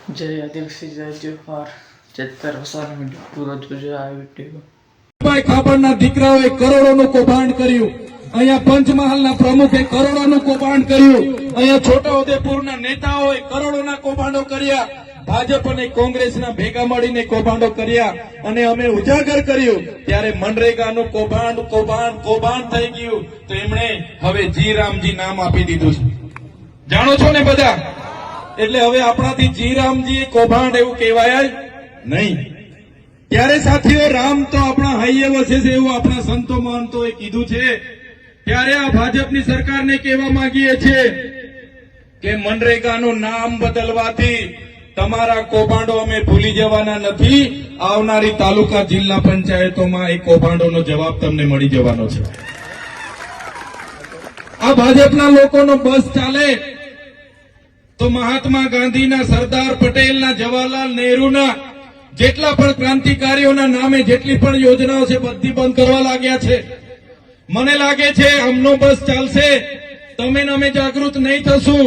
जय आदिवासी जय जोहार चेतर वसानो मीडियो पूरो जोजो आ वीडियो ભાઈ ખાબડના દીકરાઓએ કરોડોનું કૌભાંડ કર્યું. અહીંયા પંચમહાલના પ્રમુખે કરોડોનું કૌભાંડ કર્યું. અહીંયા છોટાઉદેપુરના નેતાઓએ કરોડોના કૌભાંડો કર્યા. ભાજપ અને કોંગ્રેસના ભેગા મળીને કૌભાંડો કર્યા અને અમે ઉજાગર કર્યું. ત્યારે મનરેગાનું કૌભાંડ થઈ ગયું તો એમણે હવે જી રામજી નામ આપી દીધું છે. જાણો છો ને બધા? એટલે હવે આપણાથી જી રામજી કૌભાંડ એવું કહેવાય જ નહીં. ત્યારે સાથીઓ, રામ તો આપણા હૈયે વસે છે એવું આપણા સંતો મહંતોએ કીધું છે. ત્યારે આ ભાજપની સરકારને કહેવા માંગીએ છીએ કે મનરેગાનું નામ બદલવાથી તમારા કૌભાંડો અમે ભૂલી જવાના નથી. આવનારી તાલુકા જિલ્લા પંચાયતોમાં એ કૌભાંડોનો જવાબ તમને મળી જવાનો છે. આ ભાજપના લોકોનો બસ ચાલે તો મહાત્મા ગાંધીના, સરદાર પટેલના, જવાહરલાલ નહેરુના જેટલા પણ ક્રાંતિકારીઓના નામે જેટલી પણ યોજનાઓ છે બધી બંધ કરવા લાગ્યા છે. મને લાગે છે આમનો બસ ચાલશે, તમે ને અમે જાગૃત નહીં થશું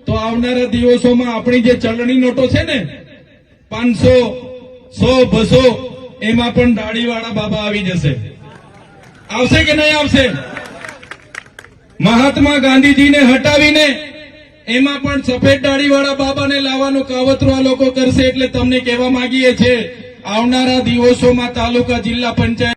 તો આવનારા દિવસોમાં આપણી જે ચલણી નોટો છે ને 500, 100, 200 એમાં પણ દાઢીવાળા બાબા આવી જશે. આવશે કે નહીં આવશે? મહાત્મા ગાંધીજીને હટાવીને એમાં પણ સફેદ દાઢીવાળા બાબાને લાવવાનું કાવતરું આ લોકો કરશે. એટલે તમને કહેવા માંગીએ છીએ આવનારા દિવસોમાં તાલુકા જિલ્લા પંચાયત